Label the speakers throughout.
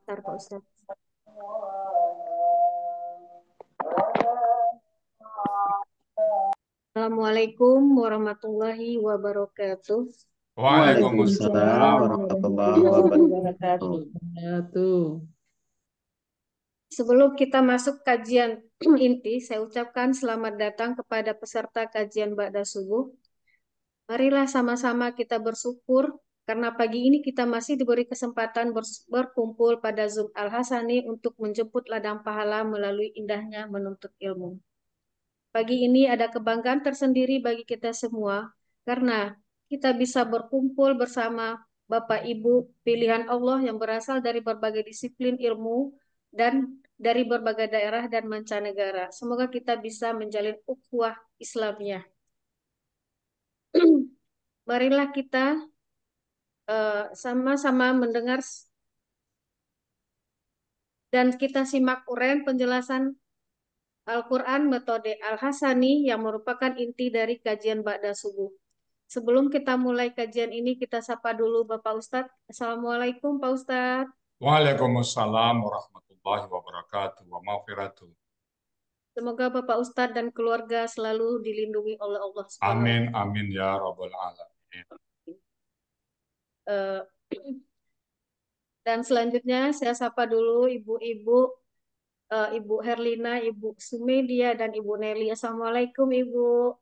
Speaker 1: Bentar, Pak Ustadz. Assalamualaikum warahmatullahi wabarakatuh.
Speaker 2: Waalaikumsalam
Speaker 3: Waalaikumsalam
Speaker 2: warahmatullahi
Speaker 3: warahmatullahi
Speaker 2: wabarakatuh.
Speaker 3: wabarakatuh.
Speaker 1: Sebelum kita masuk kajian inti, saya ucapkan selamat datang kepada peserta kajian Ba'da Subuh. Marilah sama-sama kita bersyukur karena pagi ini kita masih diberi kesempatan berkumpul pada Zoom Al-Hasani untuk menjemput ladang pahala melalui indahnya menuntut ilmu. Pagi ini ada kebanggaan tersendiri bagi kita semua karena kita bisa berkumpul bersama Bapak Ibu pilihan Allah yang berasal dari berbagai disiplin ilmu dan dari berbagai daerah dan mancanegara. Semoga kita bisa menjalin ukhuwah Islamiyah. Marilah kita sama-sama mendengar dan kita simak uraian penjelasan Al-Quran metode Al-Hasani yang merupakan inti dari kajian Ba'da Subuh. Sebelum kita mulai kajian ini, kita sapa dulu Bapak Ustadz. Assalamualaikum Pak Ustadz.
Speaker 2: Waalaikumsalam warahmatullahi wabarakatuh wa maghfiratuh.
Speaker 1: Semoga Bapak Ustadz dan keluarga selalu dilindungi oleh Allah Subhanahu wa
Speaker 2: Amin amin ya rabbal alamin.
Speaker 1: Ta'ala. Dan selanjutnya saya sapa dulu ibu-ibu, Ibu Herlina, Ibu Sumedia, dan Ibu Nelly. Assalamualaikum Ibu.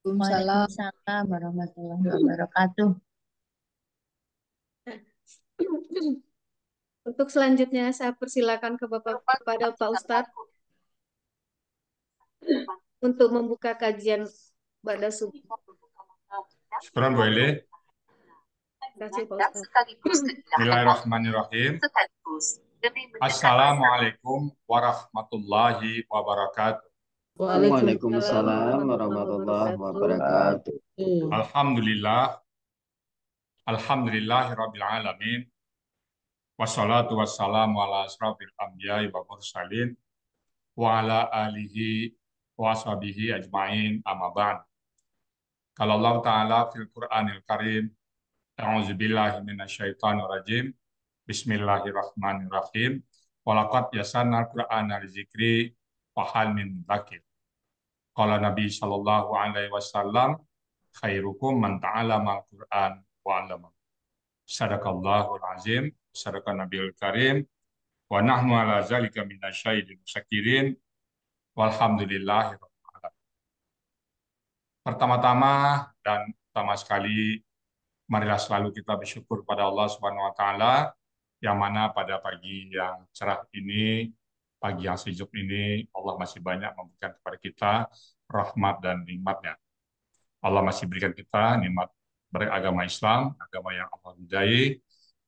Speaker 3: Waalaikumsalam.
Speaker 4: Waalaikumsalam warahmatullahi wabarakatuh.
Speaker 1: Untuk selanjutnya saya persilakan kepada Pak Ustadz untuk membuka kajian pada subuh.
Speaker 2: Syukran Bu Eli.
Speaker 1: Terima kasih Pak Ustadz.
Speaker 2: Bismillahirrahmanirrahim. Assalamualaikum warahmatullahi wabarakatuh.
Speaker 3: Waalaikumsalam
Speaker 2: Waalaikumsalam warahmatullahi wabarakatuh. Alhamdulillah. Alhamdulillahirabbil alamin. Wassalatu wassalamu ala asrofil anbiya'i wa mursalin wa ala alihi wa ashabihi ajma'in amma ba'd. Kalau Allah Ta'ala fil Qur'anil Karim, a'udzubillahi minasyaitonir rajim. Bismillahirrahmanirrahim. Walaqad yasanna al-Qur'ana lizikri wa hal min dzakir. Qala Nabi sallallahu alaihi wasallam, khairukum man ta'allama al-Qur'an wa 'allama. Sadaqallahul azim, sadaqan nabiyul karim, wa nahnu ala zalika minasyahidin musyakirin, walhamdulillahi rabbil alamin. Pertama-tama dan utama sekali, marilah selalu kita bersyukur pada Allah Subhanahu wa taala yang mana pada pagi yang cerah ini, pagi yang sejuk ini, Allah masih banyak memberikan kepada kita rahmat dan nikmat-Nya. Allah masih berikan kita nikmat beragama Islam, agama yang Allah ridai.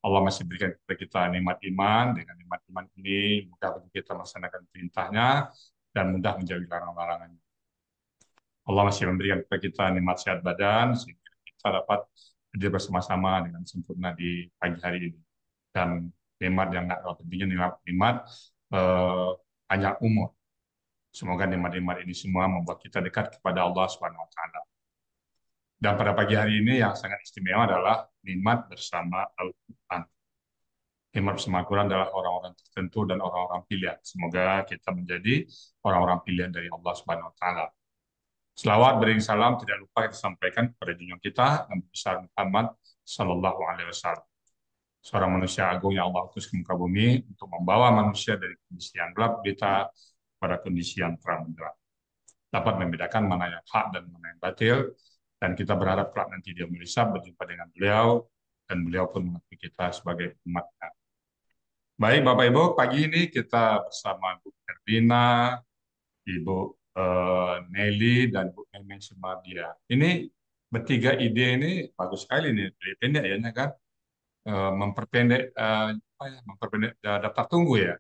Speaker 2: Allah masih berikan kepada kita nikmat iman. Dengan nikmat iman ini mudah bagi kita melaksanakan perintahnya dan mudah menjauhi larang-larangannya. Allah masih memberikan kepada kita nikmat sehat badan sehingga kita dapat hadir bersama-sama dengan sempurna di pagi hari ini. Dan nikmat yang nggak kalah pentingnya nikmat panjang umur. Semoga nikmat-nikmat ini semua membuat kita dekat kepada Allah Subhanahu wa taala. Dan pada pagi hari ini yang sangat istimewa adalah nikmat bersama Al-Quran. Nikmat bersama Al-Quran adalah orang-orang tertentu dan orang-orang pilihan. Semoga kita menjadi orang-orang pilihan dari Allah Subhanahu wa taala. Selawat beriring salam tidak lupa kita sampaikan kepada junjungan kita Nabi besar Muhammad sallallahu alaihi wasallam. Seorang manusia agung yang Allah utus ke muka bumi untuk membawa manusia dari kondisi yang gelap gulita pada kondisi yang terang benderang. Dapat membedakan mana yang hak dan mana yang batil. Dan kita berharap kelak nanti dia melisap berjumpa dengan beliau dan beliau pun mengakui kita sebagai umatnya. Baik Bapak Ibu, pagi ini kita bersama Bu Herlina, Ibu Nelly dan Bu Emen Sumardia. Ini bertiga ide ini bagus sekali nih, pendek ya kan? Memperpendek daftar tunggu ya.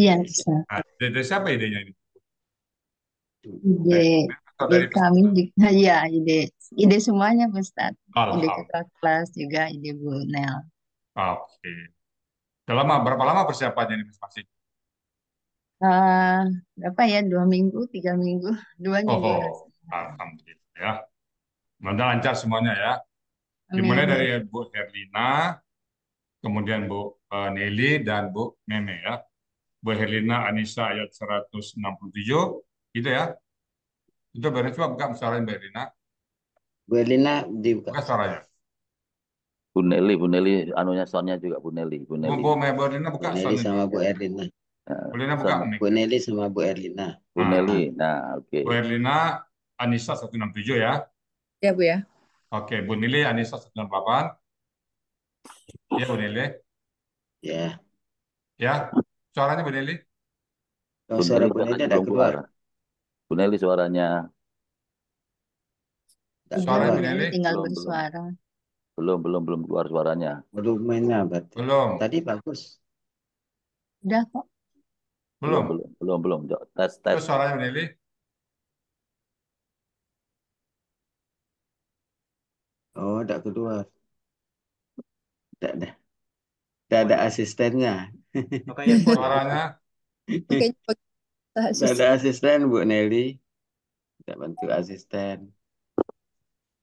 Speaker 4: Iya, Ustaz.
Speaker 2: Nah, dari siapa idenya ini?
Speaker 4: Ide,
Speaker 2: Atau
Speaker 4: ide
Speaker 2: dari
Speaker 4: kami juga, ya ide semuanya Ustaz. Ide
Speaker 2: Alhamdulillah.
Speaker 4: kakak kelas juga, ide Bu Nel.
Speaker 2: Oke. Berapa lama persiapannya ini masing-masing?
Speaker 4: Berapa ya? 2 minggu, 3 minggu, 2 minggu
Speaker 2: Oh,
Speaker 4: rasanya.
Speaker 2: alhamdulillah ya. Mudah lancar semuanya ya. Dimulai
Speaker 4: Amin.
Speaker 2: dari Bu Herlina, kemudian Bu Nelly dan Bu Meme ya. Bu Herlina Anissa ayat 167, gitu ya. Itu benar, coba buka suaranya Bu Herlina.
Speaker 3: Bu Elina dibuka.
Speaker 2: Buka suaranya.
Speaker 5: Bu Nelly, anunya soundnya juga Bu Nelly, Bu Nelly.
Speaker 2: Bu Herlina
Speaker 3: Bu
Speaker 2: buka
Speaker 3: Nelly
Speaker 2: soundnya.
Speaker 3: sama Bu Erlina.
Speaker 2: Bu Herlina buka
Speaker 5: Sound.
Speaker 2: mic.
Speaker 3: Bu Nelly sama Bu Erlina.
Speaker 5: Bu Nelly, nah oke.
Speaker 2: Bu Herlina Anissa 167 ya.
Speaker 6: Ya, Bu ya.
Speaker 2: Oke, Bu Nelly Anissa 168. Ya, Bu Nelly.
Speaker 3: Ya.
Speaker 2: Ya, suaranya Bu Nelly.
Speaker 3: Kalau
Speaker 5: Bu
Speaker 3: suara
Speaker 5: Nelly
Speaker 3: Bu Nelly
Speaker 5: katanya
Speaker 3: ada
Speaker 5: belum
Speaker 3: keluar.
Speaker 5: keluar. Bu Nelly suaranya
Speaker 3: Tidak
Speaker 2: Suaranya Bu
Speaker 3: keluar.
Speaker 2: Nelly.
Speaker 4: tinggal
Speaker 5: belum
Speaker 4: bersuara.
Speaker 5: belum keluar suaranya.
Speaker 3: Volumennya berarti.
Speaker 2: Belum.
Speaker 3: Tadi bagus.
Speaker 4: Udah kok.
Speaker 2: Belum.
Speaker 5: Belum. Tes tes.
Speaker 2: Terus suaranya Bu Nelly.
Speaker 3: Oh, tidak keluar. Tidak ada asistennya.
Speaker 2: Suaranya.
Speaker 6: Kayaknya
Speaker 3: Tidak ada asisten Bu Nelly. Tidak bantu asisten.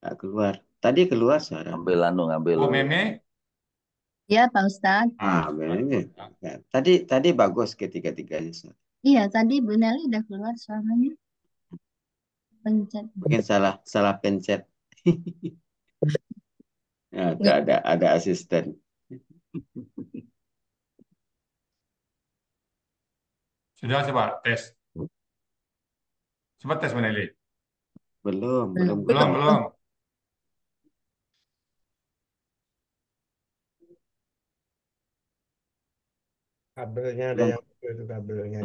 Speaker 3: Tidak keluar. Tadi keluar suara.
Speaker 5: Ngambil.
Speaker 2: Bu Meme.
Speaker 4: Ya, Pak Ustadz.
Speaker 3: Benar. Ya, tadi bagus ketiga-tiganya.
Speaker 4: Iya, tadi Bu Nelly udah keluar suaranya. Pencet.
Speaker 3: Mungkin salah pencet. Ya,
Speaker 6: Nggak.
Speaker 3: ada asisten.
Speaker 2: Sudah coba tes. Coba tes Bu Nelly.
Speaker 3: Belum.
Speaker 2: Belum.
Speaker 7: Kabelnya ada
Speaker 3: Belum.
Speaker 7: yang itu kabelnya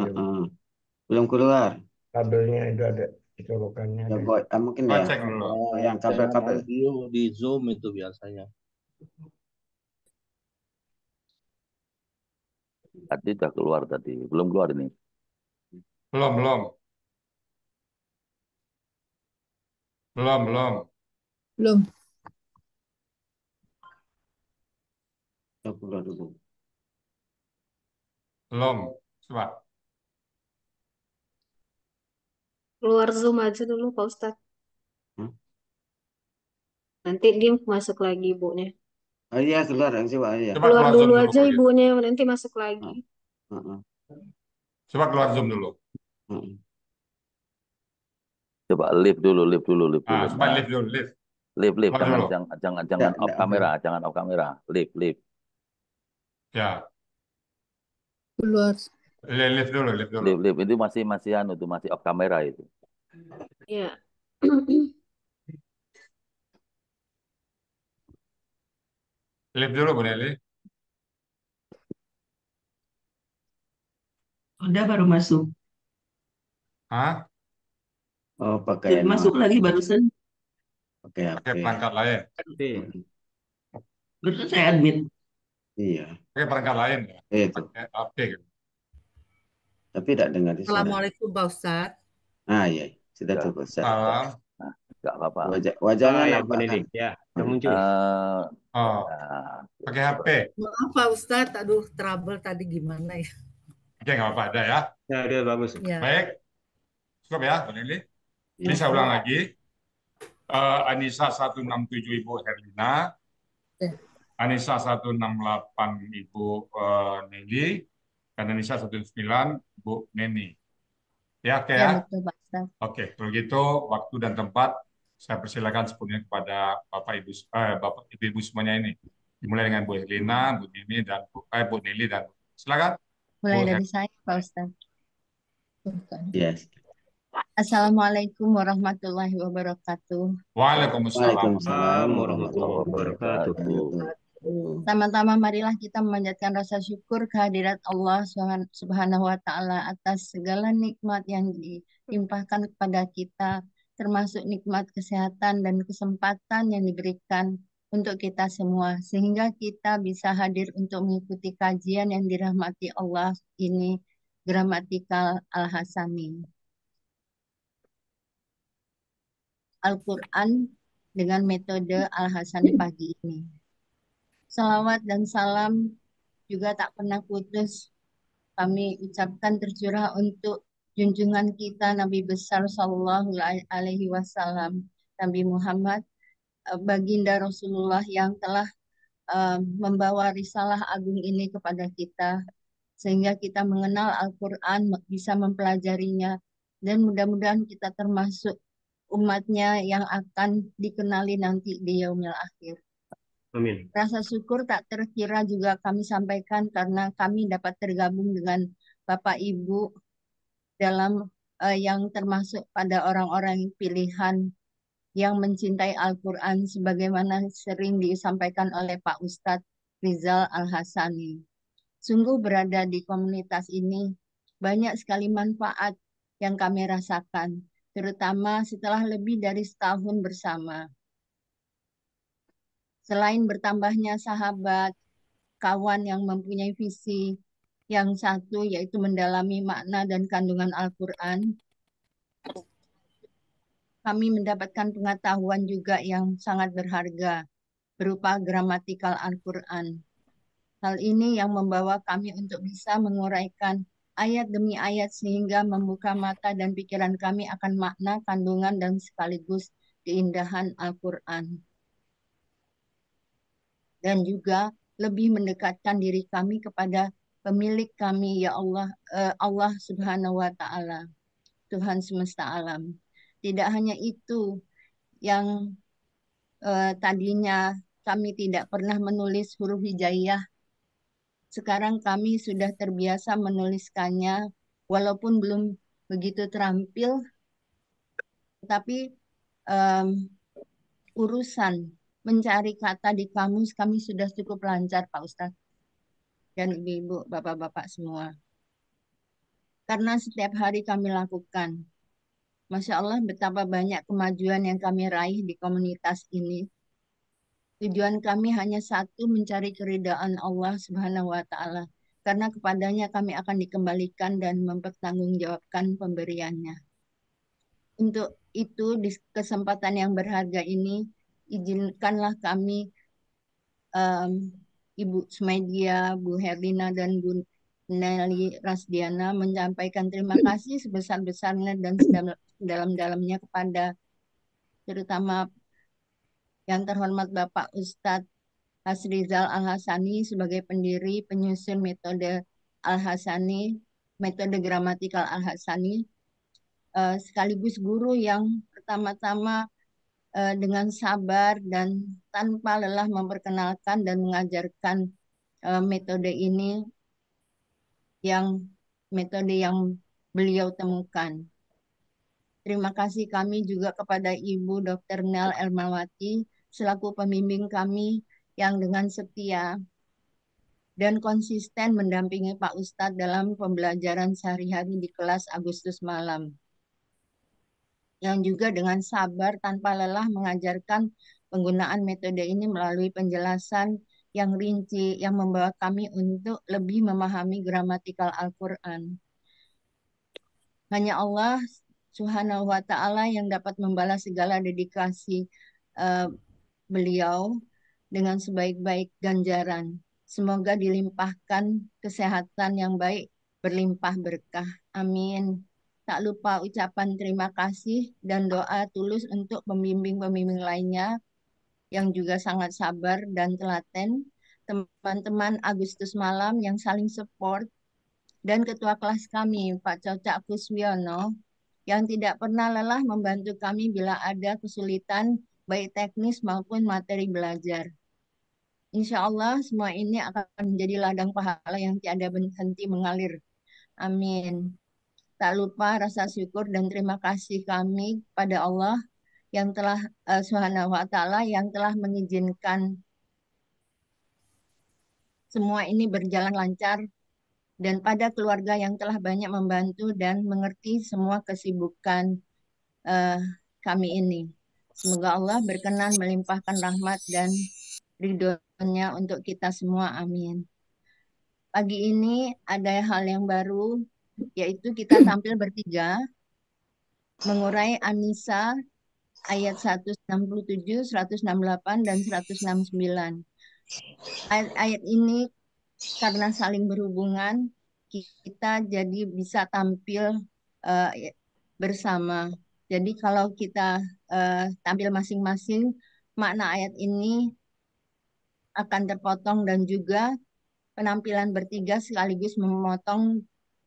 Speaker 3: Belum keluar.
Speaker 7: kabelnya itu ada colokannya
Speaker 3: Ya,
Speaker 7: ada.
Speaker 3: mungkin
Speaker 2: Coba
Speaker 3: ya.
Speaker 2: cek dulu.
Speaker 3: Oh, yang
Speaker 8: Dengan
Speaker 3: kabel-kabel.
Speaker 8: audio di Zoom itu biasanya.
Speaker 5: Tadi udah keluar tadi. Belum keluar ini.
Speaker 2: Belum.
Speaker 6: belum.
Speaker 3: Ya, keluar dulu.
Speaker 2: Belum. Coba.
Speaker 1: Keluar Zoom aja dulu Pak Ustadz.
Speaker 3: Hmm?
Speaker 1: Nanti dia masuk lagi ibunya.
Speaker 3: Oh iya, keluar. Coba ya.
Speaker 2: Coba
Speaker 1: Keluar
Speaker 2: keluar
Speaker 1: dulu
Speaker 2: Zoom dulu
Speaker 1: aja
Speaker 2: kalau gitu.
Speaker 1: ibunya, nanti masuk lagi.
Speaker 3: Heeh.
Speaker 2: Coba keluar Zoom dulu.
Speaker 3: Heeh.
Speaker 5: Coba live dulu.
Speaker 2: Coba live dulu, live.
Speaker 5: Live.
Speaker 2: Keluar dulu.
Speaker 5: Jangan off
Speaker 3: Nggak,
Speaker 5: kamera, jangan off kamera. Live.
Speaker 2: Ya,
Speaker 6: Keluar.
Speaker 2: live dulu.
Speaker 5: Live itu masih off kamera itu.
Speaker 1: Ya.
Speaker 2: Live dulu Bu Nelly.
Speaker 9: Udah baru masuk.
Speaker 2: Hah?
Speaker 3: Oh, pakai
Speaker 9: Masuk lagi barusan.
Speaker 3: pakai
Speaker 2: Pakai
Speaker 3: HP.
Speaker 2: perangkat lain.
Speaker 9: Barusan saya admit.
Speaker 3: Iya.
Speaker 2: Pakai perangkat lain ya.
Speaker 3: Itu.
Speaker 2: Pakai HP gitu.
Speaker 3: Tapi tidak dengar di suara.
Speaker 6: Assalamualaikum Pak Ustadz.
Speaker 3: Iya. Sudah
Speaker 5: Ya.
Speaker 3: tuh, Ustaz.
Speaker 2: Salam.
Speaker 5: Nggak apa-apa.
Speaker 3: Wajahnya
Speaker 7: ya Bu
Speaker 3: nampak
Speaker 7: Nelly.
Speaker 3: kan?
Speaker 7: Ya, udah muncul.
Speaker 2: Oh,
Speaker 5: Nah,
Speaker 2: pakai HP.
Speaker 6: Maaf Pak Ustadz, aduh trouble tadi gimana ya?
Speaker 2: Oke, nggak apa-apa, ada ya.
Speaker 7: Ya, udah bagus.
Speaker 6: Ya.
Speaker 2: Baik. Cukup ya, Bu Nelly.
Speaker 3: Iya.
Speaker 2: Ini saya ulang lagi. Anissa 167 Ibu Herlina.
Speaker 6: Ya.
Speaker 2: Anissa 168 Ibu Nelly. Dan Anissa 109 Bu Neni. Ya, oke
Speaker 4: Ya,
Speaker 2: ya.
Speaker 4: betul Pak Ustadz.
Speaker 2: Oke, kalau gitu waktu dan tempat saya persilakan sepenuhnya kepada Bapak Ibu semuanya ini. Dimulai dengan Bu Herlina, Bu Neni dan Bu Nelly dan silakan.
Speaker 4: Mulai
Speaker 2: Bu
Speaker 4: dari saya Pak Ustadz.
Speaker 3: Yes.
Speaker 4: Assalamualaikum warahmatullahi wabarakatuh.
Speaker 2: Waalaikumsalam.
Speaker 3: Waalaikumsalam
Speaker 7: warahmatullahi wabarakatuh.
Speaker 4: Pertama-tama marilah kita memanjatkan rasa syukur kehadirat Allah Subhanahu wa Ta'ala atas segala nikmat yang dilimpahkan kepada kita, termasuk nikmat kesehatan dan kesempatan yang diberikan untuk kita semua, sehingga kita bisa hadir untuk mengikuti kajian yang dirahmati Allah ini, Gramatikal Al-Hasani. Al-Quran dengan metode Al-Hasani pagi ini. Salawat dan salam juga tak pernah putus kami ucapkan tercurah untuk junjungan kita Nabi besar Sallallahu Alaihi Wasallam, Nabi Muhammad, baginda Rasulullah yang telah membawa risalah agung ini kepada kita, sehingga kita mengenal Al-Quran, bisa mempelajarinya, dan mudah-mudahan kita termasuk umatnya yang akan dikenali nanti di yaumil akhir.
Speaker 7: Amin.
Speaker 4: Rasa syukur tak terkira juga kami sampaikan karena kami dapat tergabung dengan Bapak Ibu dalam yang termasuk pada orang-orang pilihan yang mencintai Al-Quran sebagaimana sering disampaikan oleh Pak Ustadz Rizal Al-Hasani. Sungguh berada di komunitas ini banyak sekali manfaat yang kami rasakan, terutama setelah lebih dari setahun bersama. Selain bertambahnya sahabat, kawan yang mempunyai visi yang satu, yaitu mendalami makna dan kandungan Al-Quran, kami mendapatkan pengetahuan juga yang sangat berharga berupa gramatikal Al-Quran. Hal ini yang membawa kami untuk bisa menguraikan ayat demi ayat sehingga membuka mata dan pikiran kami akan makna, kandungan, dan sekaligus keindahan Al-Quran. Dan juga lebih mendekatkan diri kami kepada pemilik kami, ya Allah, Allah Subhanahu wa Ta'ala, Tuhan semesta alam. Tidak hanya itu, yang tadinya kami tidak pernah menulis huruf hijaiyah, sekarang kami sudah terbiasa menuliskannya, walaupun belum begitu terampil, tetapi urusan mencari kata di kamus kami sudah cukup lancar, Pak Ustadz dan ibu-ibu, bapak-bapak semua. Karena setiap hari kami lakukan. Masya Allah, betapa banyak kemajuan yang kami raih di komunitas ini. Tujuan kami hanya satu, mencari keridhaan Allah Subhanahu wa Ta'ala. Karena kepadanya kami akan dikembalikan dan mempertanggungjawabkan pemberiannya. Untuk itu, di kesempatan yang berharga ini, izinkanlah kami, Ibu Sumaidia, Bu Herlina, dan Bu Nelly Rasdiana menyampaikan terima kasih sebesar-besarnya dan sedalam-dalamnya kepada terutama yang terhormat Bapak Ustadz Hasrizal Al-Hasani sebagai pendiri penyusun metode Al-Hasani, metode gramatikal Al-Hasani, sekaligus guru yang pertama-tama dengan sabar dan tanpa lelah memperkenalkan dan mengajarkan metode ini, metode yang beliau temukan. Terima kasih kami juga kepada Ibu Dr. Nel Elmawati selaku pembimbing kami yang dengan setia dan konsisten mendampingi Pak Ustadz dalam pembelajaran sehari-hari di kelas Agustus malam. Yang juga dengan sabar tanpa lelah mengajarkan penggunaan metode ini melalui penjelasan yang rinci yang membawa kami untuk lebih memahami gramatikal Al-Quran. Hanya Allah Subhanahu wa Ta'ala yang dapat membalas segala dedikasi beliau dengan sebaik-baik ganjaran. Semoga dilimpahkan kesehatan yang baik, berlimpah berkah. Amin. Tak lupa ucapan terima kasih dan doa tulus untuk pembimbing-pembimbing lainnya yang juga sangat sabar dan telaten, teman-teman Agustus Malam yang saling support, dan ketua kelas kami, Pak Cocak Kuswiono, yang tidak pernah lelah membantu kami bila ada kesulitan baik teknis maupun materi belajar. Insya Allah semua ini akan menjadi ladang pahala yang tiada berhenti mengalir. Amin. Tak lupa rasa syukur dan terima kasih kami pada Allah yang telah Subhanahu wa Ta'ala yang telah mengizinkan semua ini berjalan lancar, dan pada keluarga yang telah banyak membantu dan mengerti semua kesibukan kami ini. Semoga Allah berkenan melimpahkan rahmat dan ridhonya untuk kita semua. Amin. Pagi ini ada hal yang baru, yaitu kita tampil bertiga mengurai An-Nisa ayat 167, 168, dan 169. Ayat-ayat ini karena saling berhubungan, kita jadi bisa tampil bersama. Jadi kalau kita tampil masing-masing, makna ayat ini akan terpotong dan juga penampilan bertiga sekaligus memotong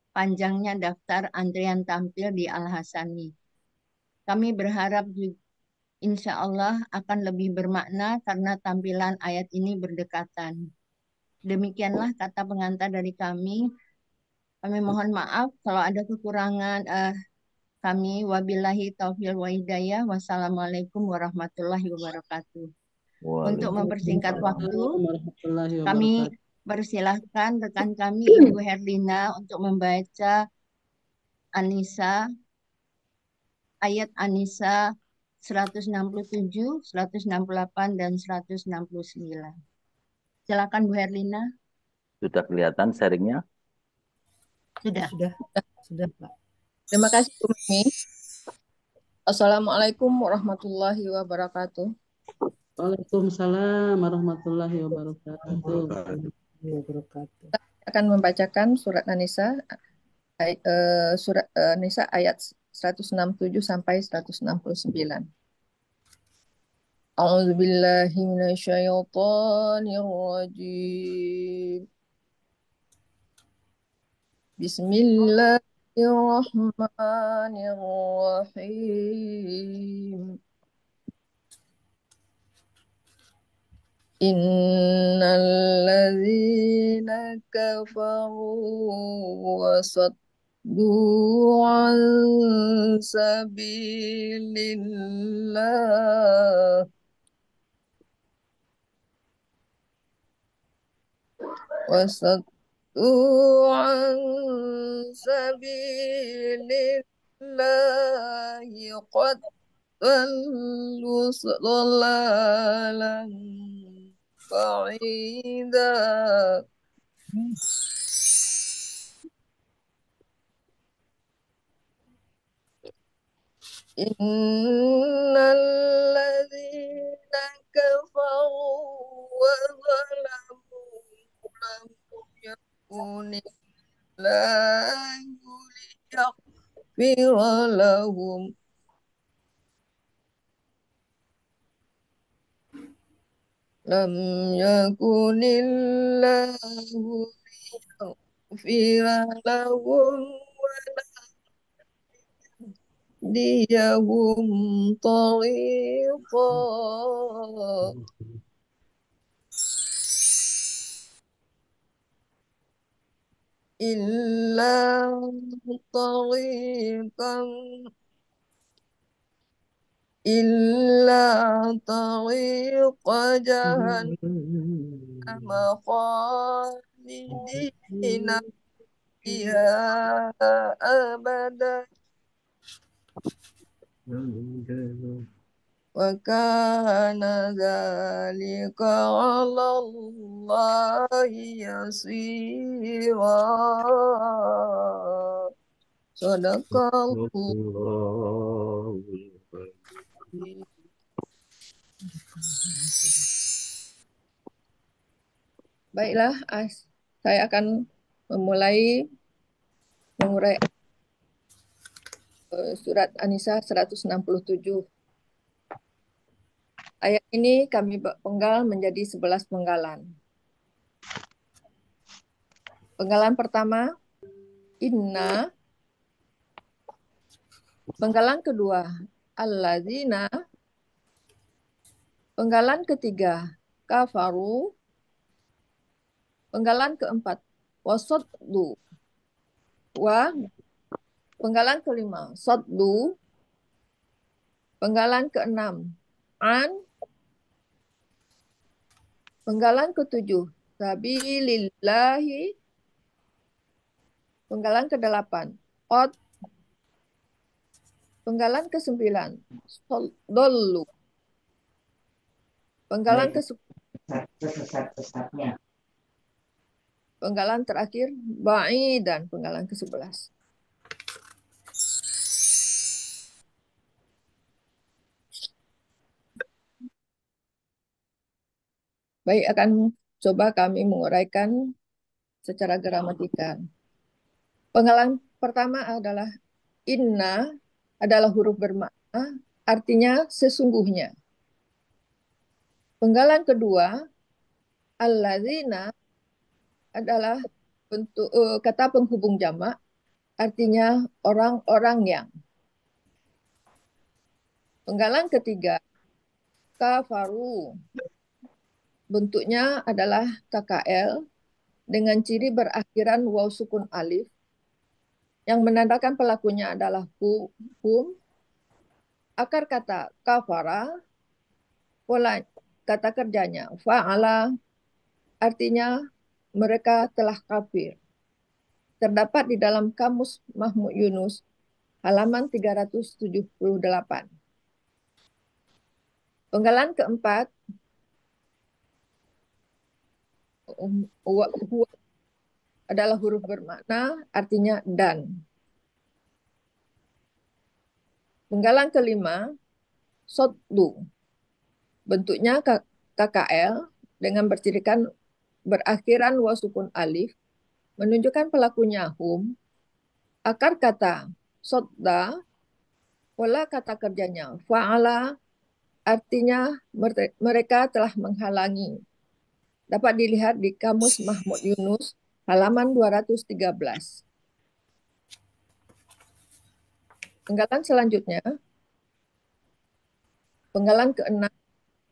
Speaker 4: panjangnya daftar antrian tampil di Al-Hasani. Kami berharap insya Allah akan lebih bermakna karena tampilan ayat ini berdekatan. Demikianlah kata pengantar dari kami. Kami mohon maaf kalau ada kekurangan kami. Wabillahi taufiq wa hidayah. Wassalamualaikum warahmatullahi wabarakatuh. Untuk mempersingkat waktu,
Speaker 10: warahmatullahi
Speaker 4: kami
Speaker 10: wabarakatuh.
Speaker 4: persilahkan rekan kami Ibu Herlina untuk membaca ayat Anisa 167, 168, dan 169. Silakan Bu Herlina.
Speaker 5: Sudah kelihatan sharingnya?
Speaker 4: Sudah.
Speaker 6: Sudah, Pak.
Speaker 11: Terima kasih Bu Mimi. Assalamualaikum warahmatullahi wabarakatuh.
Speaker 10: Waalaikumsalam warahmatullahi wabarakatuh.
Speaker 11: Saya akan membacakan surat An-Nisa Nisa ayat 167 sampai 169. A'udzubillahi minasyaitonirrajim. Bismillahirrahmanirrahim. Innalladzina kafaru wa saddu an sabilillah wa saddu an sabilillahi qad ضلوا ضلالا بعيدا إن الذين كفروا وظلموا لم يكن الله ليغفر لهم لم يكن الله ليغفر لهم ولا يهديهم طريقا إلا طريقا طريق جهنم خالدين فيها أبدا وكان ذلك على الله يسيرا صدق الله. Baiklah, saya akan memulai mengurai surat An-Nisa 167. Ayat ini kami penggal menjadi 11 penggalan. Penggalan pertama, inna. Penggalan kedua, allazina. Penggalan ketiga, kafaru. Penggalan keempat, wasaddu. Penggalan kelima, saddu. Penggalan keenam, an. Penggalan ketujuh, sabilillahi. Penggalan kedelapan, qad. Penggalan ke-9, dollu. Penggalan Penggalan terakhir, ba'idan. Penggalan ke-11. Baik, akan coba kami menguraikan secara gramatikal. Penggalan pertama adalah inna, adalah huruf bermakna, artinya sesungguhnya. Penggalan kedua, Allazina adalah bentuk kata penghubung jamak, artinya orang-orang yang. Penggalan ketiga, kafaru. Bentuknya adalah KKL dengan ciri berakhiran waw sukun alif yang menandakan pelakunya adalah hum. Akar kata kafara, pola kata kerjanya fa'ala, artinya mereka telah kafir. Terdapat di dalam Kamus Mahmud Yunus halaman 378. Penggalan keempat, huwa adalah huruf bermakna, artinya dan. Penggalan kelima, soddu. Bentuknya KKL dengan bercirikan berakhiran waw sukun alif, menunjukkan pelakunya hum. Akar kata sodda, pola kata kerjanya fa'ala, artinya mereka telah menghalangi. Dapat dilihat di Kamus Mahmud Yunus halaman 213. Penggalan selanjutnya, penggalan keenam,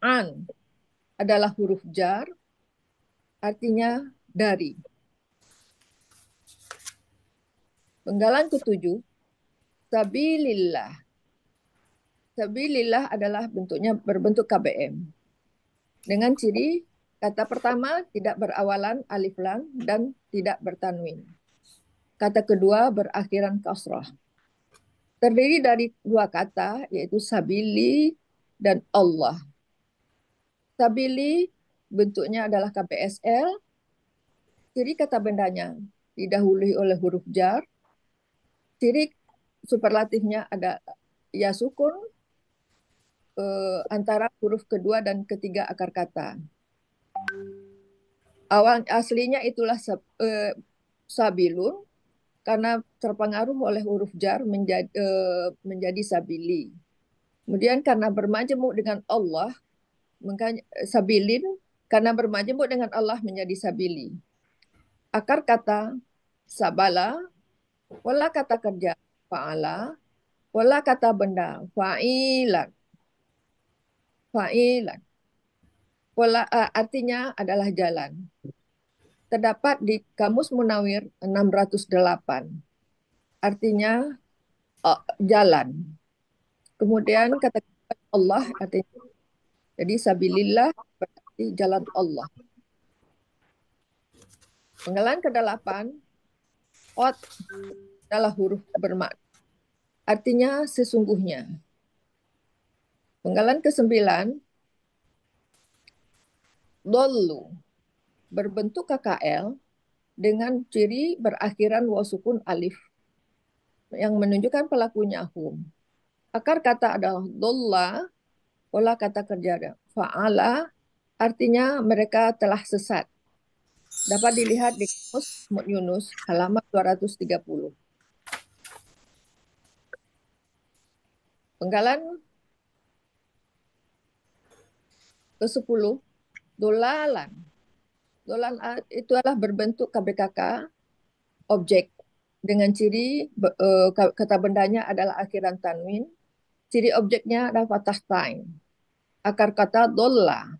Speaker 11: an adalah huruf jar, artinya dari. Penggalan ketujuh, sabilillah. Sabilillah adalah bentuknya berbentuk KBM. Dengan ciri kata pertama tidak berawalan alif lam dan tidak bertanwin. Kata kedua berakhiran kasrah. Terdiri dari dua kata, yaitu sabili dan Allah. Sabili bentuknya adalah KBSL. Ciri kata bendanya didahului oleh huruf jar. Ciri superlatifnya ada ya sukun antara huruf kedua dan ketiga akar kata. Awal aslinya itulah sabilun, karena terpengaruh oleh huruf jar menjadi sabili. Kemudian karena bermajemuk dengan Allah, sabilin, karena bermajemuk dengan Allah menjadi sabili. Akar kata sabala, pola kata kerja fa'ala, pola kata benda fa'ilan. Fa'ilan. Pola artinya adalah jalan. Terdapat di Kamus Munawir 608. Artinya jalan. Kemudian kata Allah artinya, jadi sabilillah berarti jalan Allah. Penggalan ke-8, ot adalah huruf bermakna, artinya sesungguhnya. Penggalan ke-9, dollu berbentuk KKL dengan ciri berakhiran waw sukun alif yang menunjukkan pelakunya hum. Akar kata adalah dolla, pola kata kerja fa'ala, artinya mereka telah sesat. Dapat dilihat di Kamus Mahmud Yunus halaman 230. Penggalan ke-10, dolalan. Dolalan itu adalah berbentuk KBKK, objek, dengan ciri kata bendanya adalah akhiran tanwin. Ciri objeknya adalah fathah tain. Akar kata dolla.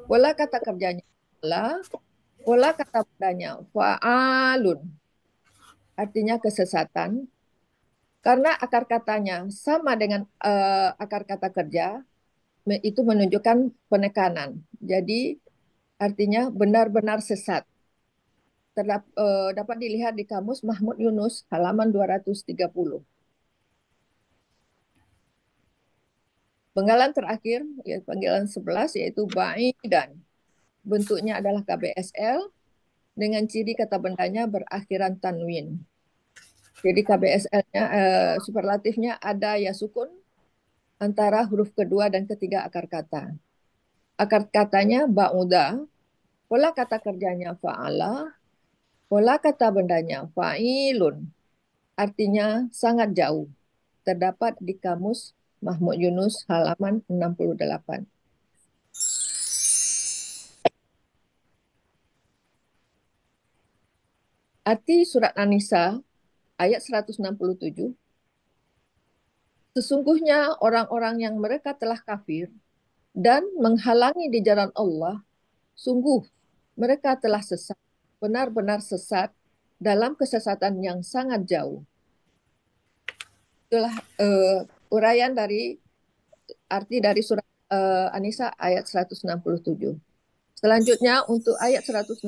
Speaker 11: Pola kata kerjanya dolla. Pola kata bendanya fa'alun. Artinya kesesatan. Karena akar katanya sama dengan akar kata kerja, itu menunjukkan penekanan. Jadi artinya benar-benar sesat. Dapat dilihat di Kamus Mahmud Yunus halaman 230. Penggalan terakhir, ya, panggilan 11, yaitu ba'idan. Bentuknya adalah KBSL dengan ciri kata bendanya berakhiran tanwin. Jadi KBSL-nya, superlatifnya ada ya sukun antara huruf kedua dan ketiga akar kata. Akar katanya ba'uda, pola kata kerjanya fa'ala, pola kata bendanya fa'ilun, artinya sangat jauh. Terdapat di Kamus Mahmud Yunus halaman 68. Arti surat An-Nisa ayat 167, sesungguhnya orang-orang yang mereka telah kafir dan menghalangi di jalan Allah, sungguh mereka telah sesat, benar-benar sesat dalam kesesatan yang sangat jauh. Itulah uraian dari arti dari surat An-Nisa ayat 167. Selanjutnya untuk ayat 168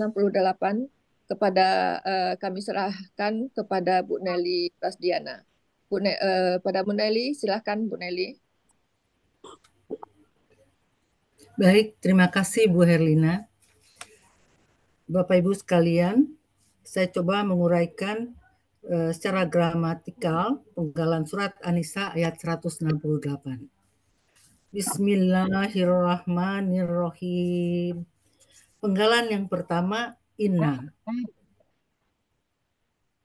Speaker 11: kami serahkan kepada Bu Nelly Rasdiana. Pada Bu Nelly, silakan Bu Nelly.
Speaker 6: Baik, terima kasih Bu Herlina. Bapak Ibu sekalian, saya coba menguraikan secara gramatikal penggalan surat An-Nisa ayat 168. Bismillahirrahmanirrahim. Penggalan yang pertama, inna.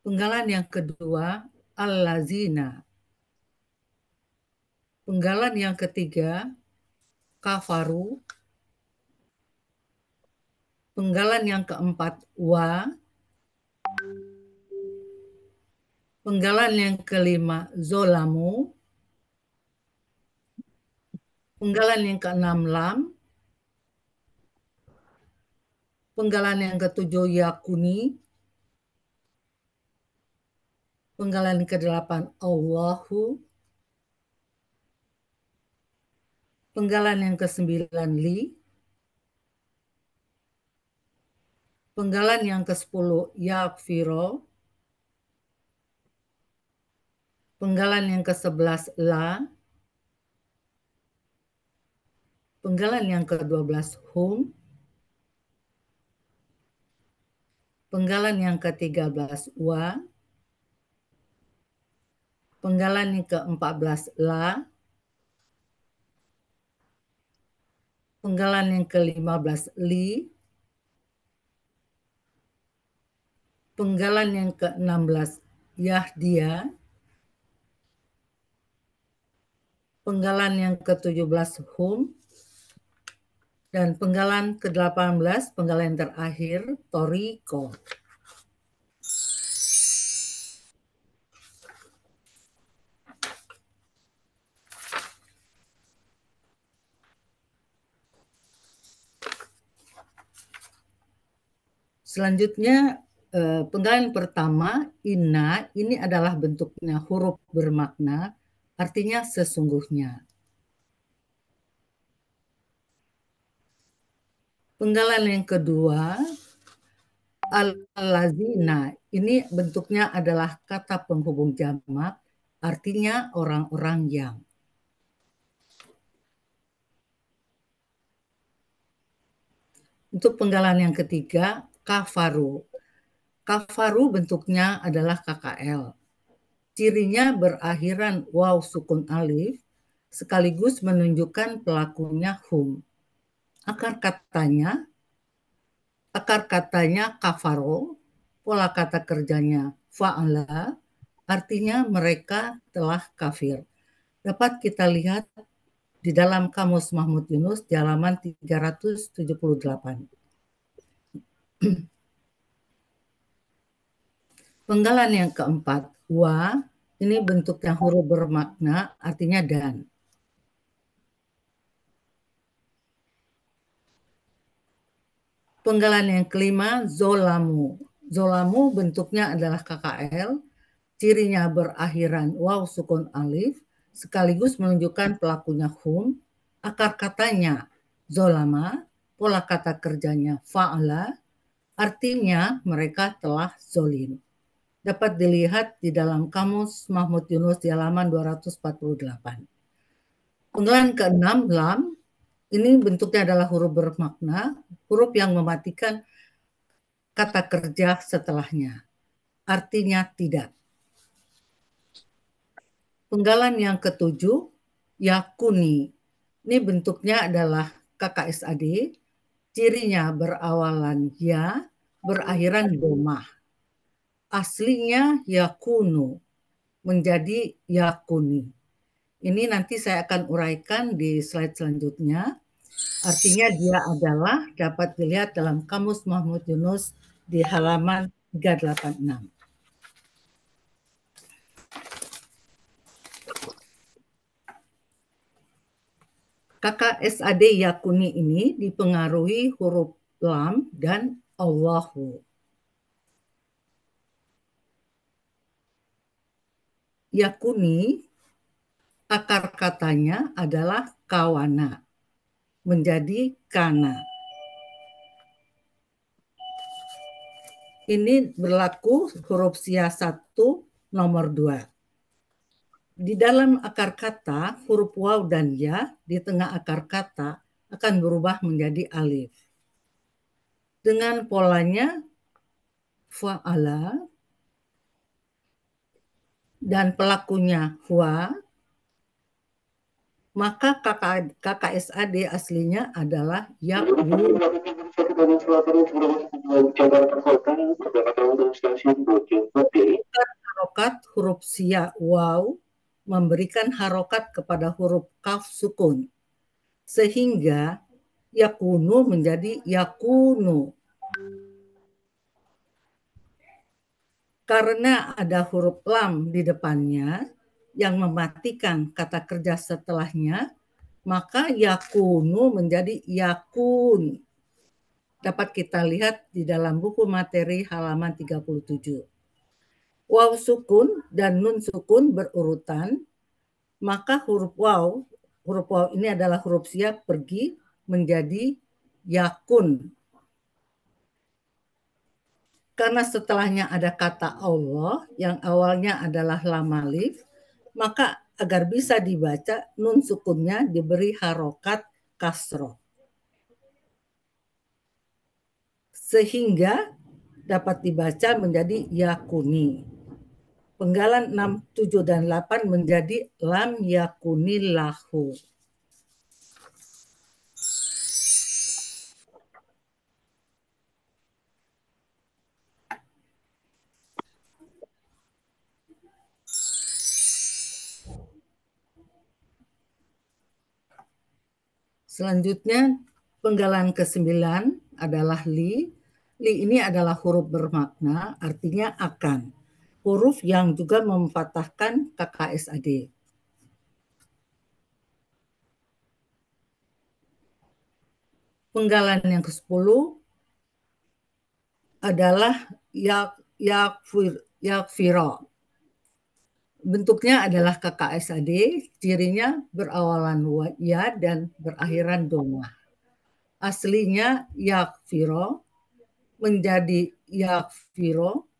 Speaker 6: Penggalan yang kedua, allazina. Penggalan yang ketiga, kafaru. Penggalan yang keempat, wa. Penggalan yang kelima, zolamu. Penggalan yang keenam, lam. Penggalan yang ketujuh, yakuni. Penggalan yang kedelapan, Allahu. Penggalan yang kesembilan, li. Penggalan yang ke-10, yakfiro. Penggalan yang ke-11, la. Penggalan yang ke-12, hum. Penggalan yang ke-13, wa. Penggalan yang ke-14, la. Penggalan yang ke-15, li. Penggalan yang ke-16, yahdia. Penggalan yang ke-17, hum. Dan penggalan ke-18, penggalan yang terakhir, toriko. Selanjutnya, penggalan pertama, inna, ini adalah bentuknya huruf bermakna, artinya sesungguhnya. Penggalan yang kedua, al-lazina, ini bentuknya adalah kata penghubung jamak, artinya orang-orang yang. Untuk penggalan yang ketiga, kafaru. Kafaru bentuknya adalah KKL. Cirinya berakhiran waw sukun alif, sekaligus menunjukkan pelakunya hum. Akar katanya kafaro, pola kata kerjanya fa'ala, artinya mereka telah kafir. Dapat kita lihat di dalam Kamus Mahmud Yunus di halaman 378. Penggalan yang keempat, wa, ini bentuknya huruf bermakna, artinya dan. Penggalan yang kelima, zolamu. Zolamu bentuknya adalah KKL, cirinya berakhiran waw sukun alif, sekaligus menunjukkan pelakunya hum, akar katanya zolama, pola kata kerjanya fa'ala, artinya mereka telah zolim. Dapat dilihat di dalam Kamus Mahmud Yunus di halaman 248. Penggalan ke-6, lam, ini bentuknya adalah huruf bermakna, huruf yang mematikan kata kerja setelahnya. Artinya tidak. Penggalan yang ke-7, yakuni. Ini bentuknya adalah KKSAD, cirinya berawalan ya, berakhiran domah. Aslinya yakunu, menjadi yakuni. Ini nanti saya akan uraikan di slide selanjutnya. Artinya dia adalah dapat dilihat dalam Kamus Mahmud Yunus di halaman 386. KKSAD yakuni ini dipengaruhi huruf lam dan Allahu. Yakuni akar katanya adalah kawana, menjadi kana. Ini berlaku huruf sia 1 nomor 2. Di dalam akar kata, huruf waw dan ya di tengah akar kata akan berubah menjadi alif. Dengan polanya fa'ala dan pelakunya huwa, maka KKSAD aslinya adalah yakwu. Harokat huruf sia waw memberikan harokat kepada huruf kaf sukun, sehingga yakunu menjadi yakunu. Karena ada huruf lam di depannya yang mematikan kata kerja setelahnya, maka yakunu menjadi yakun. Dapat kita lihat di dalam buku materi halaman 37. Waw sukun dan nun sukun berurutan, maka huruf waw ini adalah huruf sia pergi menjadi yakun. Karena setelahnya ada kata Allah yang awalnya adalah lam alif, maka agar bisa dibaca nun sukunnya diberi harokat kasroh. Sehingga dapat dibaca menjadi yakuni. Penggalan 6, 7, dan 8 menjadi lam yakunillahu. Selanjutnya penggalan ke-9 adalah li. Li ini adalah huruf bermakna, artinya akan. Huruf yang juga memfathahkan KKSAD. Penggalan yang ke-10 adalah yakfiro. Bentuknya adalah KKSAD, cirinya berawalan ya dan berakhiran doma. Aslinya yakfiro menjadi yakfiro,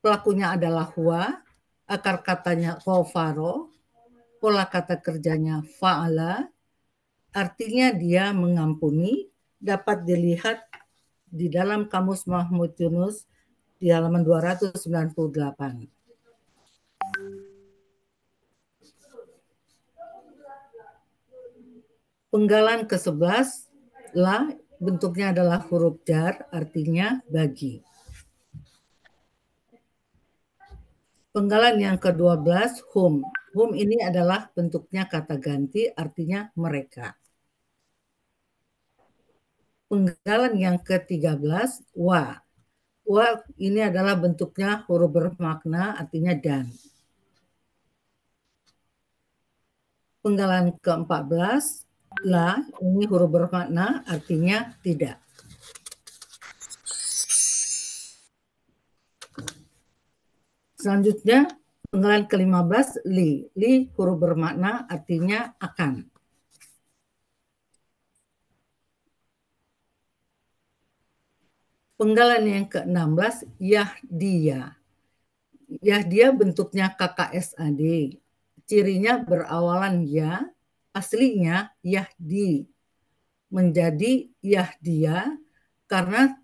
Speaker 6: pelakunya adalah huwa, akar katanya khofaro, pola kata kerjanya fa'ala, artinya dia mengampuni, dapat dilihat di dalam Kamus Mahmud Yunus di halaman 298. Penggalan ke-11 la, bentuknya adalah huruf jar, artinya bagi. Penggalan yang ke-12 hum. Hum ini adalah bentuknya kata ganti, artinya mereka. Penggalan yang ke-13 wa. Wa ini adalah bentuknya huruf bermakna, artinya dan. Penggalan ke-14 la, ini huruf bermakna, artinya tidak. Selanjutnya, penggalan ke-15 li. Li huruf bermakna, artinya akan. Penggalan yang ke-16 yahdiya. Yahdiya bentuknya KKSAD. Cirinya berawalan ya, aslinya yahdi. Menjadi yahdiya karena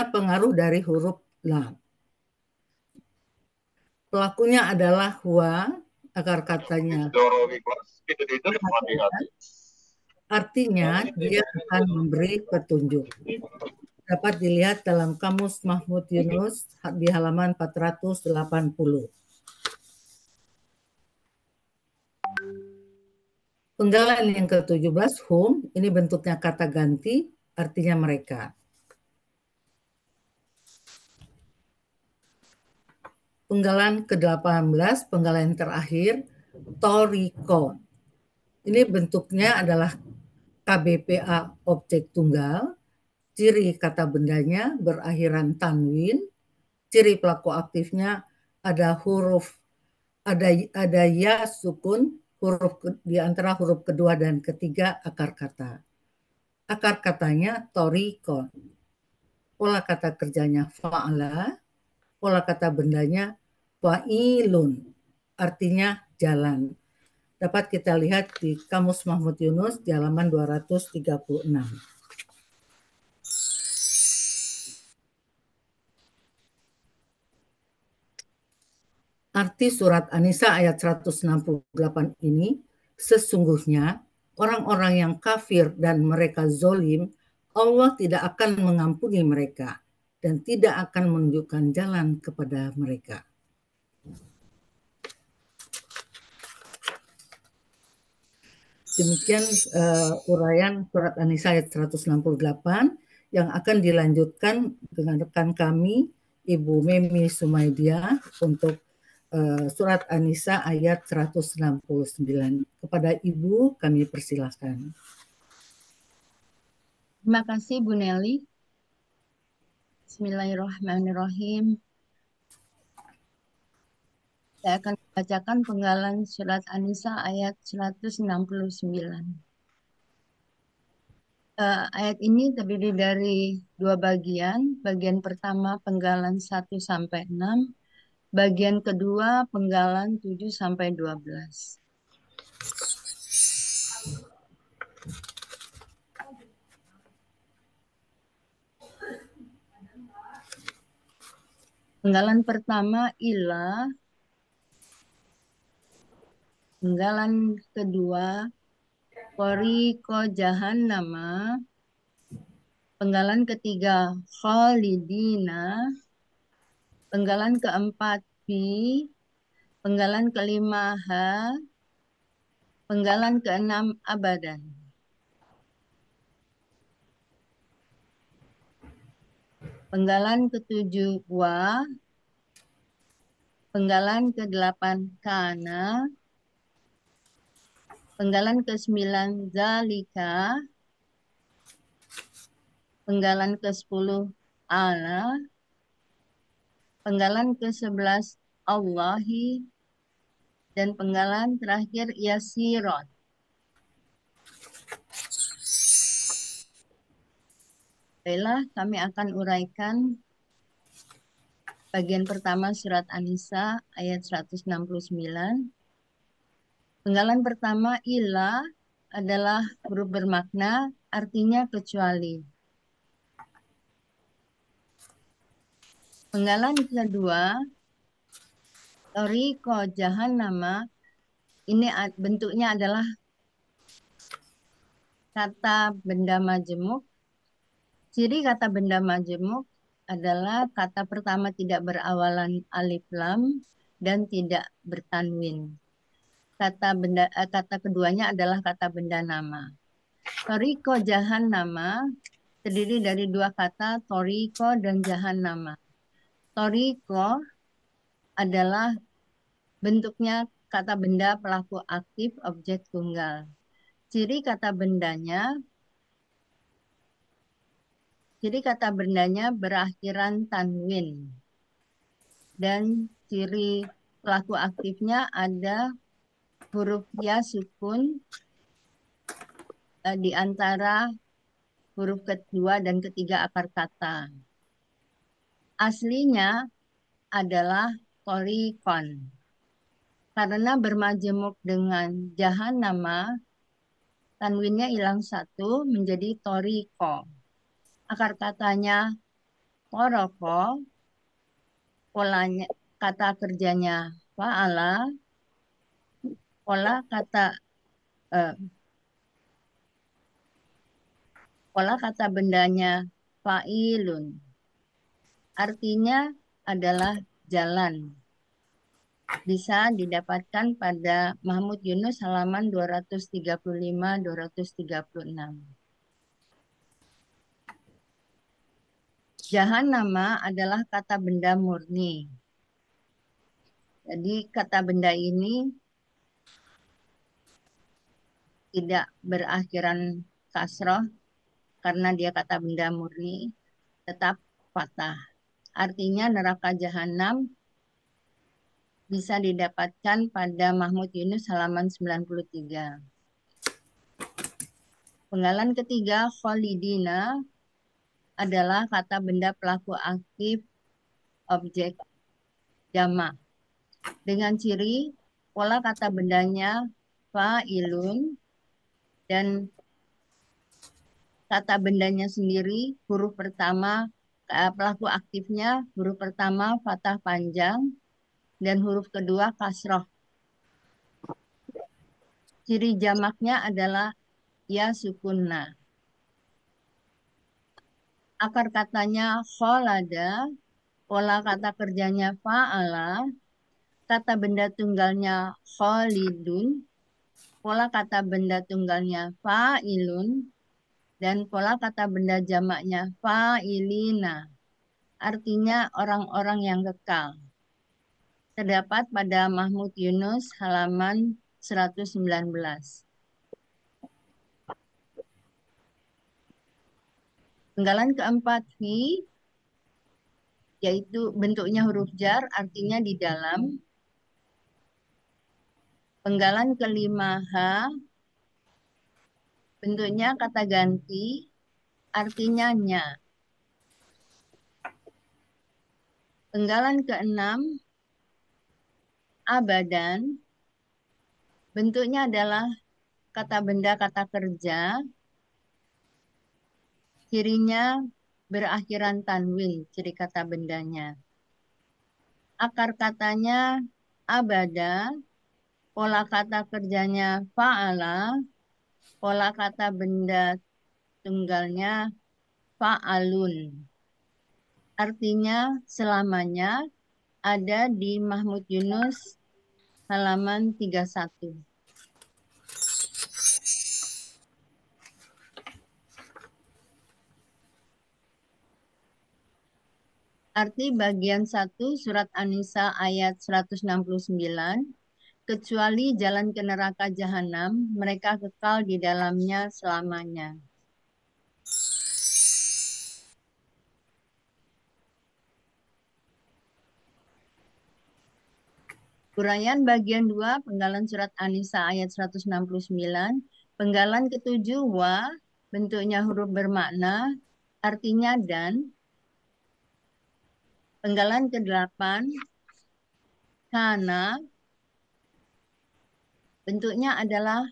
Speaker 6: pengaruh dari huruf lam. Pelakunya adalah huwa, akar katanya. Artinya dia akan memberi petunjuk. Dapat dilihat dalam Kamus Mahmud Yunus di halaman 480. Penggalan yang ke-17 hum, ini bentuknya kata ganti, artinya mereka. Penggalan ke-18, penggalan terakhir, toriko. Ini bentuknya adalah KBPA objek tunggal, ciri kata bendanya berakhiran tanwin, ciri pelaku aktifnya ada ya sukun, di antara huruf kedua dan ketiga akar kata. Akar katanya toriko. Pola kata kerjanya fa'ala, pola kata bendanya fa'ilun, artinya jalan. Dapat kita lihat di Kamus Mahmud Yunus di halaman 236. Arti surat An-Nisa ayat 168 ini, sesungguhnya orang-orang yang kafir dan mereka zolim, Allah tidak akan mengampuni mereka dan tidak akan menunjukkan jalan kepada mereka. Demikian uraian surat An-Nisa ayat 168 yang akan dilanjutkan dengan rekan kami, Ibu Memi Sumaidia, untuk surat An-Nisa ayat 169. Kepada Ibu kami persilahkan.
Speaker 4: Terima kasih Bu Nelly. Bismillahirrahmanirrahim. Saya akan membacakan penggalan surat An-Nisa ayat 169. Ayat ini terdiri dari dua bagian. Bagian pertama penggalan 1 sampai 6. Bagian kedua penggalan 7 sampai 12. Penggalan pertama ilah, penggalan kedua Qoriko Jahannama, penggalan ketiga Khalidina, penggalan keempat Fi, penggalan kelima Ha, penggalan keenam Abadan. Penggalan ketujuh Wa, penggalan ke-8 Kana, penggalan ke-9 Zalika, penggalan ke-10 Ala, penggalan ke-11 Allahi, dan penggalan terakhir Yasirot. Baiklah, kami akan uraikan bagian pertama surat An-Nisa ayat 169. Penggalan pertama ilah adalah huruf bermakna, artinya kecuali. Penggalan kedua Toriko Jahannama, ini bentuknya adalah kata benda majemuk. Ciri kata benda majemuk adalah kata pertama tidak berawalan alif lam dan tidak bertanwin. Kata keduanya adalah kata benda nama. Toriko Jahannama terdiri dari dua kata, toriko dan jahannama. Toriko adalah bentuknya kata benda pelaku aktif objek tunggal. Ciri kata bendanya berakhiran tanwin. Dan ciri pelaku aktifnya ada huruf ya sukun di antara huruf kedua dan ketiga akar kata. Aslinya adalah torikon. Karena bermajemuk dengan jahannama, tanwinnya hilang satu menjadi toriko. Akar katanya toroko, polanya kata kerjanya fa'ala, pola kata bendanya fa'ilun. Artinya adalah jalan. Bisa didapatkan pada Mahmud Yunus halaman 235-236. Jahannama adalah kata benda murni. Jadi kata benda ini tidak berakhiran kasroh karena dia kata benda murni, tetap fathah. Artinya neraka jahanam bisa didapatkan pada Mahmud Yunus halaman 93. Penggalan ketiga, kholidina adalah kata benda pelaku aktif objek jamak. Dengan ciri pola kata bendanya fa'ilun dan kata bendanya sendiri huruf pertama pelaku aktifnya huruf pertama fathah panjang dan huruf kedua kasroh. Ciri jamaknya adalah ya sukunna. Akar katanya kholada, pola kata kerjanya fa'ala, kata benda tunggalnya kholidun, pola kata benda tunggalnya fa'ilun, dan pola kata benda jamaknya fa'ilina. Artinya orang-orang yang kekal. Terdapat pada Mahmud Yunus halaman 119. Penggalan keempat fi, yaitu bentuknya huruf jar, artinya di dalam. Penggalan kelima ha, bentuknya kata ganti, artinya nya. Penggalan keenam abadan, bentuknya adalah kata benda kata kerja, cirinya berakhiran tanwin, ciri kata bendanya. Akar katanya abada, pola kata kerjanya fa'ala, pola kata benda tunggalnya fa'alun. Artinya selamanya ada di Mahmud Yunus halaman 31. Arti bagian 1 surat An-Nisa ayat 169, kecuali jalan ke neraka jahanam, mereka kekal di dalamnya selamanya. Uraian bagian 2, penggalan surat An-Nisa ayat 169, penggalan ke-7 wa, bentuknya huruf bermakna, artinya dan. Penggalan ke-8, kana, bentuknya adalah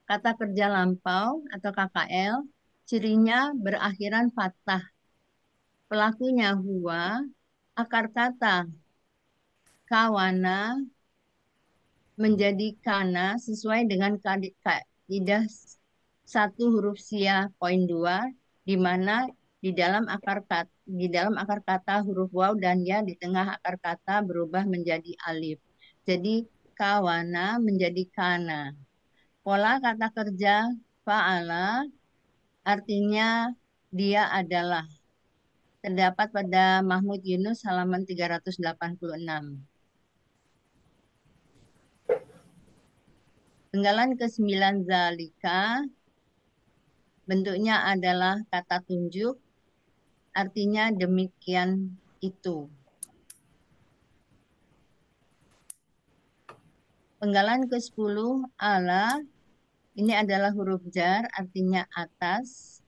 Speaker 4: kata kerja lampau atau KKL, cirinya berakhiran fathah. Pelakunya huwa, akar kata kawana menjadi kana sesuai dengan kaidah 1 huruf sia poin 2, di mana di dalam akar kata huruf waw dan ya di tengah akar kata berubah menjadi alif. Jadi kawana menjadi kana. Pola kata kerja fa'ala artinya dia adalah. Terdapat pada Mahmud Yunus halaman 386. Penggalan ke-9 zalika, bentuknya adalah kata tunjuk, artinya demikian itu. Penggalan ke-10 ala, ini adalah huruf jar, artinya atas.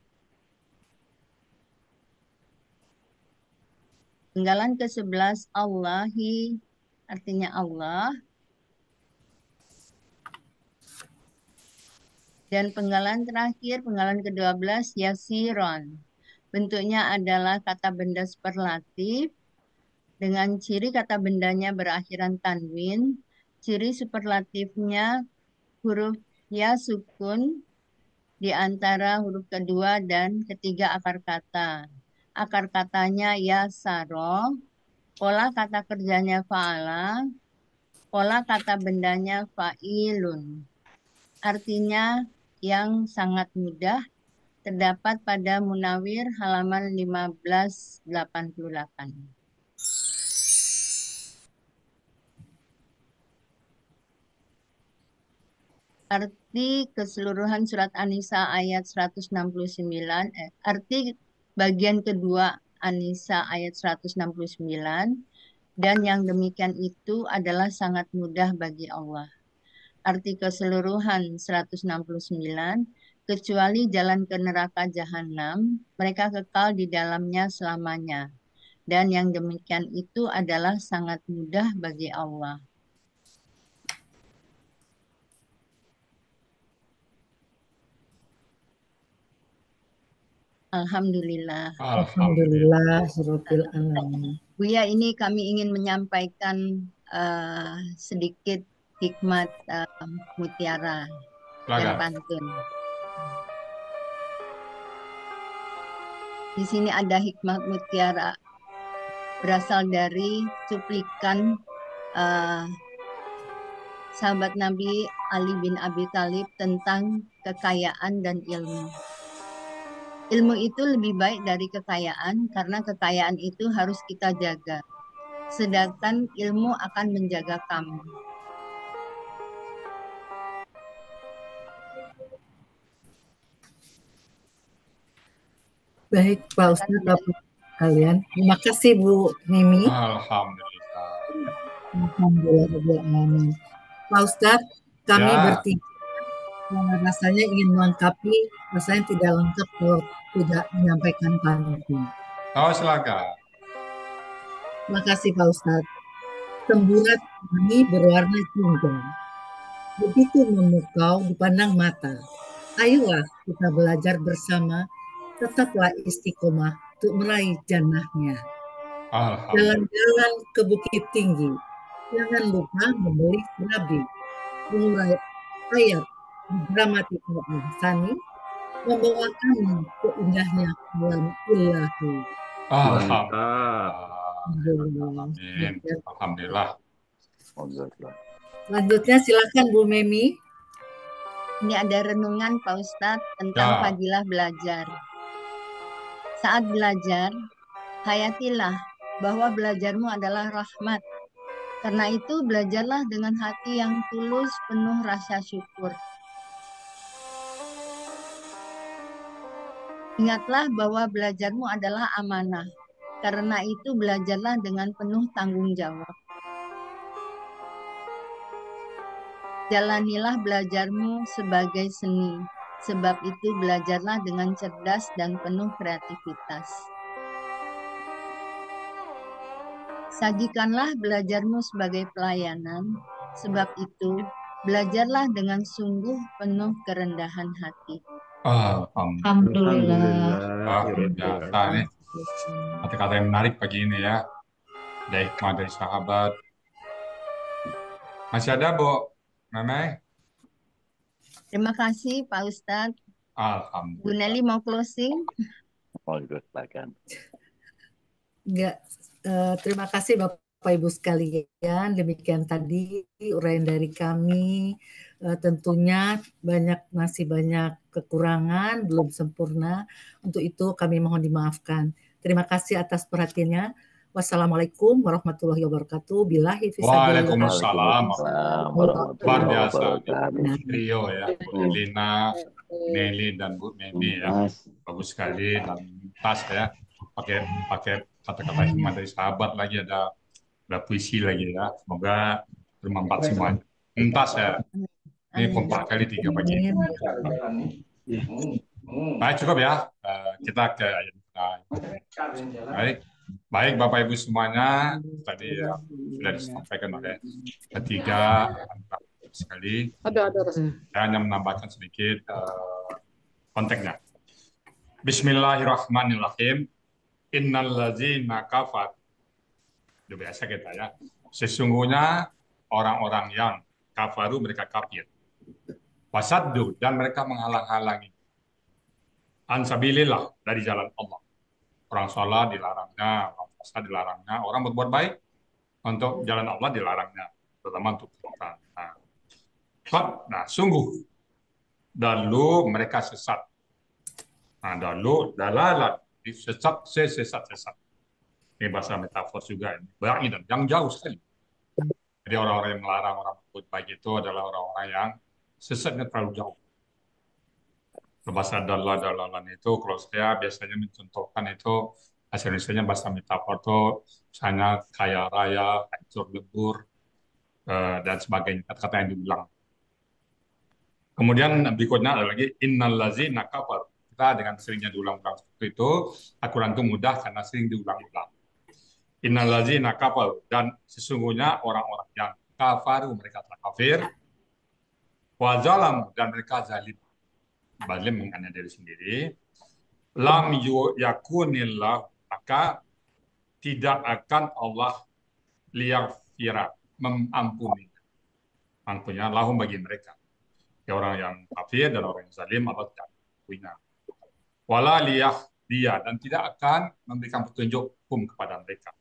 Speaker 4: Penggalan ke-11 Allahi, artinya Allah. Dan penggalan terakhir, penggalan ke-12 yasiron. Bentuknya adalah kata benda superlatif dengan ciri kata bendanya berakhiran tanwin. Ciri superlatifnya huruf ya sukun di antara huruf kedua dan ketiga akar kata. Akar katanya ya saro, pola kata kerjanya fa'ala, pola kata bendanya fa'ilun. Artinya yang sangat mudah, terdapat pada Munawir halaman 1588. Arti keseluruhan surat An-Nisa ayat 169, arti bagian kedua An-Nisa ayat 169, dan yang demikian itu adalah sangat mudah bagi Allah. Arti keseluruhan 169, kecuali jalan ke neraka jahanam, mereka kekal di dalamnya selamanya. Dan yang demikian itu adalah sangat mudah bagi Allah. Alhamdulillah.
Speaker 6: Alhamdulillah, Rabbil Alamin.
Speaker 4: Buya, ini kami ingin menyampaikan sedikit hikmat mutiara dan
Speaker 2: Silakan.
Speaker 4: pantun. Di sini ada hikmat mutiara berasal dari cuplikan sahabat Nabi Ali bin Abi Thalib tentang kekayaan dan ilmu. Ilmu itu lebih baik dari kekayaan karena kekayaan itu harus kita jaga. Sedangkan ilmu akan menjaga kamu.
Speaker 6: Baik, Pak Ustadz, Bapak kalian. Terima kasih Bu Mimi.
Speaker 2: Alhamdulillah.
Speaker 6: Alhamdulillah. Pak Ustadz, kami
Speaker 2: Ya.
Speaker 6: bertiga rasanya ingin melengkapi, rasanya tidak lengkap kalau tidak menyampaikan pantun.
Speaker 2: Oh, silakan.
Speaker 6: Terima kasih Pak Ustadz. Temburat kami berwarna jingga, begitu memukau dipandang mata. Ayolah kita belajar bersama, tetaplah istiqomah untuk meraih jannahnya.
Speaker 2: Alhamdulillah.
Speaker 6: Jalan-jalan ke bukit tinggi, jangan lupa membeli serabi, mengurai ayat di gramatika al-Sani, membawa kami ke indahnya alam ilahi.
Speaker 2: Alhamdulillah.
Speaker 6: Alhamdulillah.
Speaker 2: Amin. Alhamdulillah.
Speaker 5: Alhamdulillah.
Speaker 6: Selanjutnya silakan Bu Memi.
Speaker 4: Ini ada renungan Pak Ustadz tentang
Speaker 2: Ya.
Speaker 4: fadilah belajar. Saat belajar, hayatilah bahwa belajarmu adalah rahmat. Karena itu belajarlah dengan hati yang tulus, penuh rasa syukur. Ingatlah bahwa belajarmu adalah amanah. Karena itu belajarlah dengan penuh tanggung jawab. Jalanilah belajarmu sebagai seni. Sebab itu belajarlah dengan cerdas dan penuh kreativitas. Sajikanlah belajarmu sebagai pelayanan. Sebab itu belajarlah dengan sungguh penuh kerendahan hati.
Speaker 2: Alhamdulillah.
Speaker 10: Alhamdulillah.
Speaker 2: Luar biasa nih. Kata-kata yang menarik pagi ini ya. Ada hikmah dari sahabat. Masih ada, Bu Meme?
Speaker 4: Terima kasih Pak Ustadz.
Speaker 2: Alhamdulillah.
Speaker 4: Bu Nelly mau closing?
Speaker 5: Oh, silakan.
Speaker 6: Enggak, terima kasih Bapak Ibu sekalian. Demikian tadi uraian dari kami. Tentunya masih banyak kekurangan, belum sempurna. Untuk itu kami mohon dimaafkan. Terima kasih atas perhatiannya. Wassalamualaikum warahmatullahi wabarakatuh. Billahi fisabilillah.
Speaker 2: Waalaikumsalam. Luar
Speaker 5: Warahmatullahi
Speaker 2: biasa.
Speaker 5: wabarakatuh.
Speaker 2: Trio ya. Bu Elina, Nelly, dan Bu Memi ya.
Speaker 3: Mas,
Speaker 2: Bagus sekali dan pas ya. Pakai kata-kata hikmah dari sahabat lagi, ada puisi lagi ya. Semoga bermanfaat semuanya. Entas ya. Ini kompak kali 3 pagi. Baik, cukup ya. Kita ke ayat. Baik Bapak Ibu semuanya, tadi ya, sudah disampaikan oleh ketiga sekali.
Speaker 10: Ada rasanya.
Speaker 2: Saya hanya menambahkan sedikit konteksnya. Bismillahirrahmanirrahim. Innal ladzina kafar. Udah biasa kita ya. Sesungguhnya orang-orang yang kafaru, mereka kafir. Wasaddu, dan mereka menghalang-halangi. Ansabilillah, dari jalan Allah. Orang sholat dilarangnya, orang puasa dilarangnya, orang berbuat baik untuk jalan Allah dilarangnya, terutama untuk kita. Nah, sungguh dalu mereka sesat. Nah, dalu dalalat, sesat. Ini bahasa metafor juga ini. Baik dan yang jauh sekali. Jadi orang-orang yang melarang orang berbuat baik itu adalah orang-orang yang sesatnya terlalu jauh. Bahasa dalalan itu kalau saya biasanya mencontohkan itu bahasa Indonesia bahasa metafor itu misalnya kaya raya, hancur lebur, dan sebagainya, kata-kata yang diulang. Kemudian berikutnya ada lagi innal ladzina kafaru. Kita dengan seringnya diulang-ulang seperti itu, Al-Quran itu mudah karena sering diulang-ulang. Innal ladzina kafaru, dan sesungguhnya orang-orang yang kafaru, mereka telah kafir, wa zalamu, dan mereka zalim. Zalim mengenai diri sendiri. Lam yakunillah, maka tidak akan Allah liyaghfira, mengampuni. Ampunnya lahum bagi mereka. Ya, orang yang kafir dan orang yang zalim Allah tidak punya. Wala liyahdiya, dan tidak akan memberikan petunjuk hukum kepada mereka.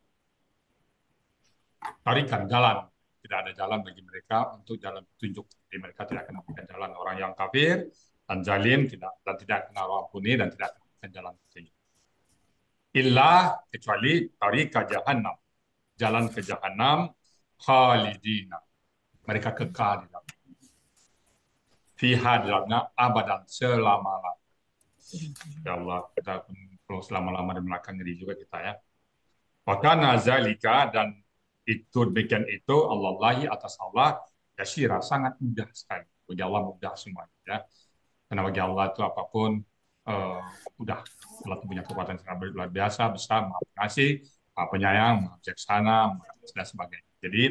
Speaker 2: Tarikan jalan, tidak ada jalan bagi mereka untuk jalan petunjuk. Jadi mereka tidak akan memberikan jalan. Orang yang kafir dan zalim tidak akan Allah ampuni dan tidak akan memberikan jalan petunjuk. Illa, kecuali tarika jahannam, jalan ke jahannam, khalidina, mereka kekal di dalam. Fiha, dalamnya abadan, selama-lamanya. Ya Allah, kita perlu selama-lama di belakang diri juga kita ya. Wakana zalika, dan itu demikian itu Allahi, atas Allah, yasira, sangat mudah sekali. Bagi Allah mudah semuanya ya. Karena bagi Allah itu apapun mudah. Allah punya kekuatan sangat luar biasa, besar, maha pengasih, maha penyayang, maha bijaksana, dan sebagainya. Jadi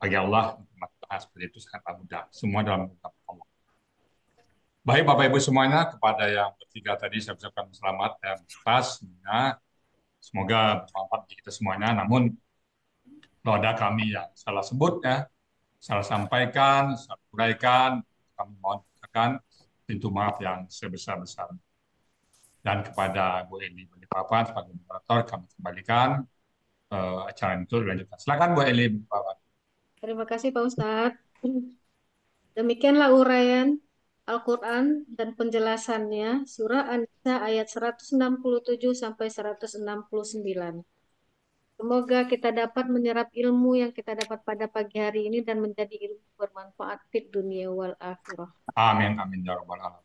Speaker 2: bagi Allah seperti itu sangat mudah. Semua dalam kehendak Allah. Baik Bapak Ibu semuanya, kepada yang bertiga tadi saya ucapkan selamat dan atas semoga bermanfaat bagi kita semuanya. Namun kalau ada kami yang salah sebut ya, salah sampaikan, salah uraikan, kami mohon pintu maaf yang sebesar-besarnya. Dan kepada Bu Eli Balikpapan sebagai moderator kami kembalikan acara itu dilanjutkan. Silakan Bu Eli Balikpapan.
Speaker 1: Terima kasih Pak Ustadz. Demikianlah uraian Al-Quran dan penjelasannya surah An-Nisa ayat 167 sampai 169. Semoga kita dapat menyerap ilmu yang kita dapat pada pagi hari ini dan menjadi ilmu bermanfaat di dunia wal akhirah.
Speaker 2: Amin, amin ya rabbal alamin.